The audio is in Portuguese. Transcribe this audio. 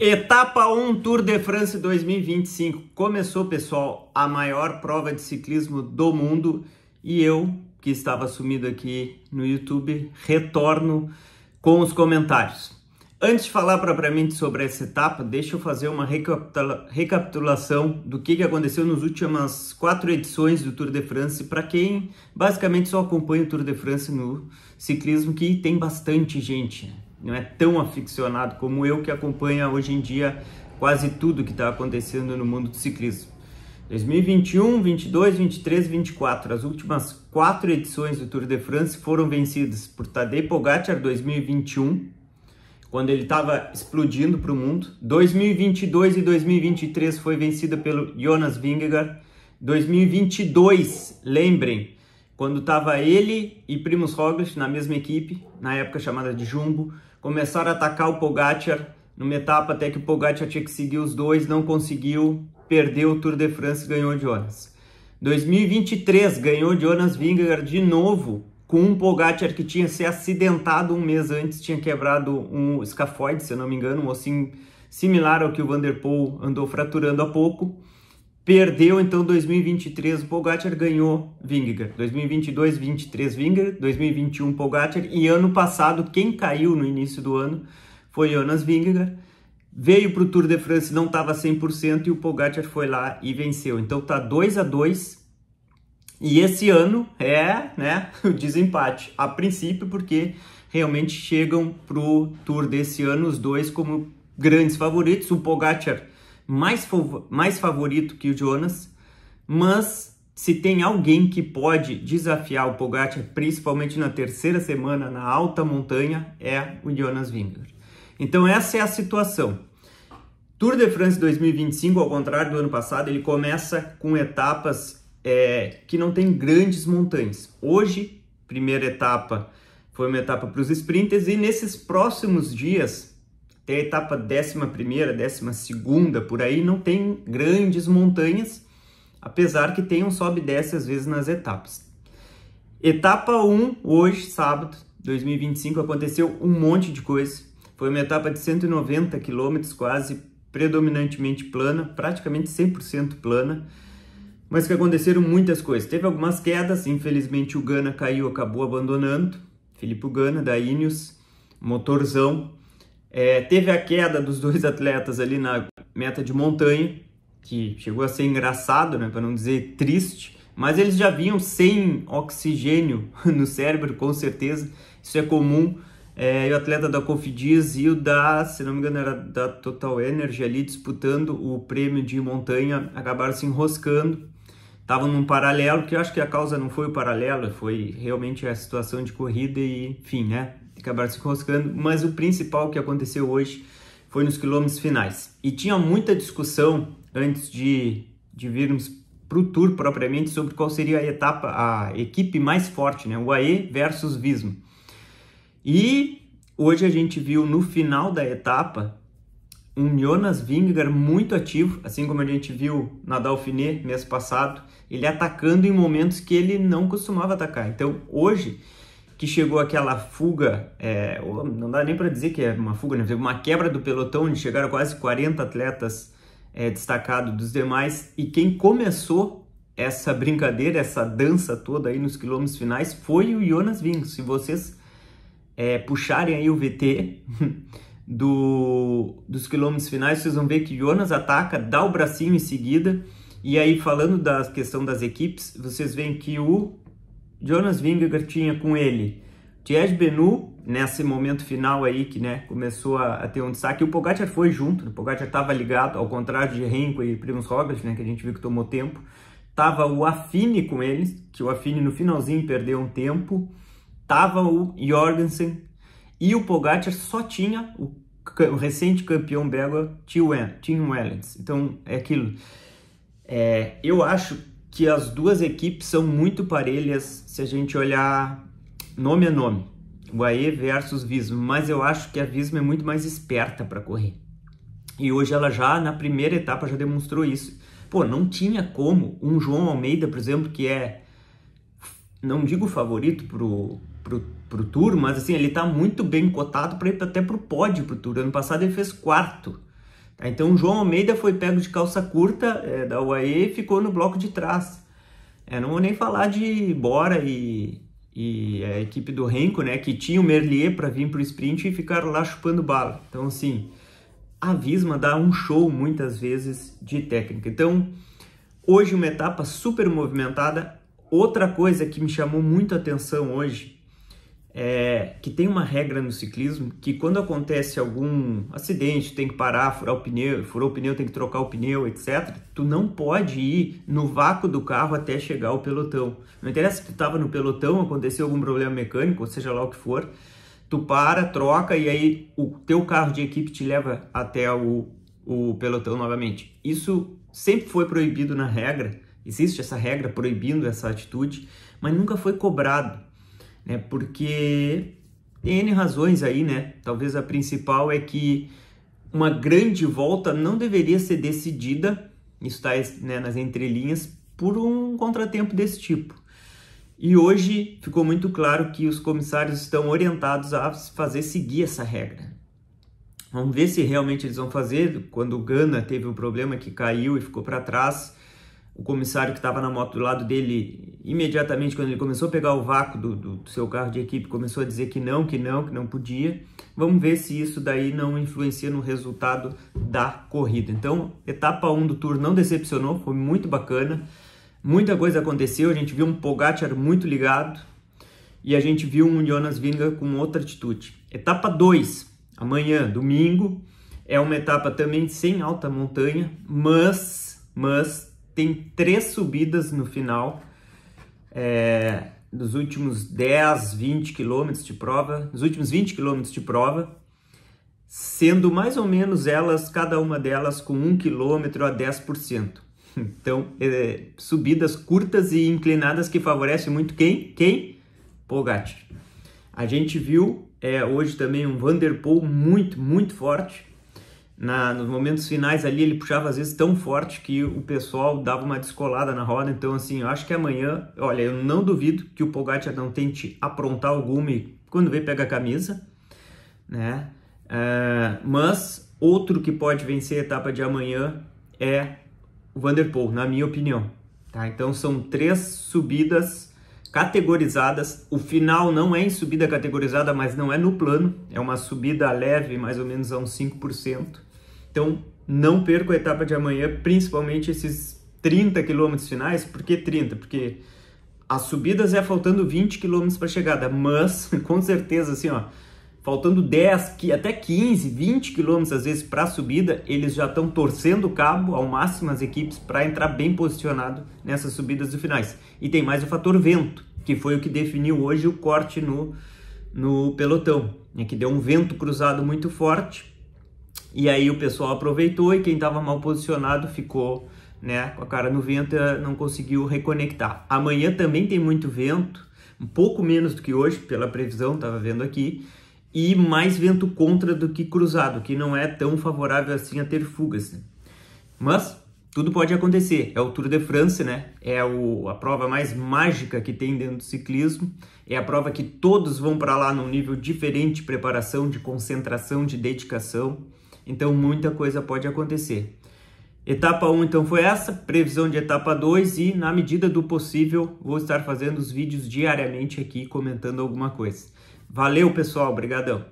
Etapa 1 Tour de France 2025. Começou, pessoal, a maior prova de ciclismo do mundo e eu, que estava sumido aqui no YouTube, retorno com os comentários. Antes de falar propriamente sobre essa etapa, deixa eu fazer uma recapitulação do que aconteceu nas últimas 4 edições do Tour de France, para quem basicamente só acompanha o Tour de France no ciclismo, que tem bastante gente, não é tão aficionado como eu, que acompanha hoje em dia quase tudo que está acontecendo no mundo do ciclismo. 2021, 22, 23 e 24, as últimas 4 edições do Tour de France foram vencidas por Tadej Pogačar 2021, quando ele estava explodindo para o mundo. 2022 e 2023 foi vencida pelo Jonas Vingegaard. 2022, lembrem, quando estava ele e Primož Roglič na mesma equipe, na época chamada de Jumbo, começaram a atacar o Pogačar numa etapa até que o Pogačar tinha que seguir os dois, não conseguiu, perdeu o Tour de France e ganhou Jonas. 2023 ganhou Jonas Vingegaard de novo, com um Pogačar que tinha se acidentado um mês antes, tinha quebrado um escafoide, se eu não me engano, um ossinho similar ao que o Van der Poel andou fraturando há pouco. Perdeu, então, 2023, o Pogačar ganhou Vingegaard. 2022, 23 Vingegaard, 2021 Pogačar, e ano passado, quem caiu no início do ano foi Jonas Vingegaard. Veio para o Tour de France, não estava 100% e o Pogačar foi lá e venceu. Então tá 2-2. E esse ano é, o desempate, a princípio, porque realmente chegam para o Tour desse ano os dois como grandes favoritos. O Pogačar mais favorito que o Jonas, mas se tem alguém que pode desafiar o Pogačar, principalmente na terceira semana, na alta montanha, é o Jonas Vingegaard. Então essa é a situação. Tour de France 2025, ao contrário do ano passado, ele começa com etapas que não tem grandes montanhas. Hoje, primeira etapa foi uma etapa para os sprinters, e nesses próximos dias, até a etapa 11ª, 12ª, por aí, não tem grandes montanhas, apesar que tem um sobe e desce às vezes nas etapas. Etapa 1, hoje, sábado, 2025, aconteceu um monte de coisa. Foi uma etapa de 190 km, quase predominantemente plana, praticamente 100% plana, mas que aconteceram muitas coisas. Teve algumas quedas, infelizmente o Ganna caiu, acabou abandonando, Filippo Ganna, da Ineos, motorzão. Teve a queda dos dois atletas ali na meta de montanha, que chegou a ser engraçado, para não dizer triste, mas eles já vinham sem oxigênio no cérebro, com certeza, isso é comum. E o atleta da Cofidis e o da, se não me engano, era da Total Energy ali, disputando o prêmio de montanha, acabaram se enroscando. Estavam num paralelo, que eu acho que a causa não foi o paralelo, foi realmente a situação de corrida e, enfim, acabaram se enroscando. Mas o principal que aconteceu hoje foi nos quilômetros finais. E tinha muita discussão antes de virmos para o Tour propriamente sobre qual seria a etapa, a equipe mais forte, o UAE versus Visma. E hoje a gente viu no final da etapa um Jonas Vingegaard muito ativo, assim como a gente viu na Dauphiné mês passado, ele atacando em momentos que ele não costumava atacar. Então hoje, que chegou aquela fuga, não dá nem para dizer que é uma fuga, uma quebra do pelotão, onde chegaram quase 40 atletas destacados dos demais, e quem começou essa brincadeira, essa dança toda aí nos quilômetros finais foi o Jonas Vingegaard. Se vocês puxarem aí o VT dos quilômetros finais, vocês vão ver que Jonas ataca, dá o bracinho em seguida, e aí falando da questão das equipes, vocês veem que o Jonas Vingegaard tinha com ele Tiesj Benoot, nesse momento final aí que começou a ter um destaque. O Pogačar foi junto, o Pogačar estava ligado, ao contrário de Renko e Primož Roglič, que a gente viu que tomou tempo. Tava o Affini com eles, que o Affini no finalzinho perdeu um tempo. Tava o Jorgensen, e o Pogačar só tinha o recente campeão belga, Tim Wellens. Então é aquilo. Eu acho que as duas equipes são muito parelhas se a gente olhar nome a nome, o UAE versus Visma, mas eu acho que a Visma é muito mais esperta para correr. E hoje ela já, na primeira etapa, já demonstrou isso. Pô, não tinha como um João Almeida, por exemplo, que não digo favorito pro Tour, mas assim, ele tá muito bem cotado para ir até pro pódio pro Tour. Ano passado ele fez 4º. Tá? Então o João Almeida foi pego de calça curta da UAE e ficou no bloco de trás. Não vou nem falar de Bora e a equipe do Renko, né, que tinha o Merlier para vir para o sprint e ficaram lá chupando bala. Então, assim, a Visma dá um show muitas vezes de técnica. Então, hoje uma etapa super movimentada. Outra coisa que me chamou muito a atenção hoje é que tem uma regra no ciclismo que quando acontece algum acidente, tem que parar, furar o pneu, furou o pneu, tem que trocar o pneu, etc. Tu não pode ir no vácuo do carro até chegar ao pelotão. Não interessa se tu estava no pelotão, aconteceu algum problema mecânico, ou seja lá o que for, tu para, troca e aí o teu carro de equipe te leva até o pelotão novamente. Isso sempre foi proibido na regra, existe essa regra proibindo essa atitude, mas nunca foi cobrado. Porque tem N razões aí, né? Talvez a principal é que uma grande volta não deveria ser decidida, isso está, né, nas entrelinhas, por um contratempo desse tipo. E hoje ficou muito claro que os comissários estão orientados a fazer seguir essa regra. Vamos ver se realmente eles vão fazer. Quando o Ganna teve um problema que caiu e ficou para trás, o comissário que estava na moto do lado dele, imediatamente quando ele começou a pegar o vácuo do seu carro de equipe, começou a dizer que não podia. Vamos ver se isso daí não influencia no resultado da corrida. Então, etapa 1 do Tour não decepcionou, foi muito bacana. Muita coisa aconteceu, a gente viu um Pogačar muito ligado e a gente viu um Jonas Vingegaard com outra atitude. Etapa 2, amanhã, domingo, é uma etapa também sem alta montanha, mas tem 3 subidas no final, dos últimos 10, 20 quilômetros de prova, sendo mais ou menos cada uma delas com 1 quilômetro a 10%. Então, subidas curtas e inclinadas que favorecem muito quem? Pogačar. A gente viu hoje também um Van der Poel muito forte. Nos momentos finais ali ele puxava às vezes tão forte que o pessoal dava uma descolada na roda. Então, assim, eu acho que amanhã, olha, eu não duvido que o Pogačar não tente aprontar alguma e quando vê pega a camisa, né? Mas outro que pode vencer a etapa de amanhã é o Van der Poel, na minha opinião. Tá? Então são 3 subidas categorizadas. O final não é em subida categorizada, mas não é no plano. É uma subida leve, mais ou menos a uns 5%. Então não perco a etapa de amanhã, principalmente esses 30 quilômetros finais. Por que 30? Porque as subidas faltando 20 quilômetros para a chegada, mas com certeza assim, ó, faltando 10, até 15, 20 quilômetros às vezes para a subida, eles já estão torcendo o cabo ao máximo as equipes para entrar bem posicionado nessas subidas do finais. E tem mais o fator vento, que foi o que definiu hoje o corte no pelotão, né, que deu um vento cruzado muito forte, e aí o pessoal aproveitou e quem estava mal posicionado ficou, né, com a cara no vento e não conseguiu reconectar. Amanhã também tem muito vento, um pouco menos do que hoje, pela previsão, estava vendo aqui, e mais vento contra do que cruzado, que não é tão favorável assim a ter fugas, né? Mas tudo pode acontecer, é o Tour de France, né? É a prova mais mágica que tem dentro do ciclismo, é a prova que todos vão para lá num nível diferente de preparação, de concentração, de dedicação, então muita coisa pode acontecer. Etapa 1 então foi essa, previsão de etapa 2 e na medida do possível vou estar fazendo os vídeos diariamente aqui comentando alguma coisa. Valeu, pessoal. Obrigadão.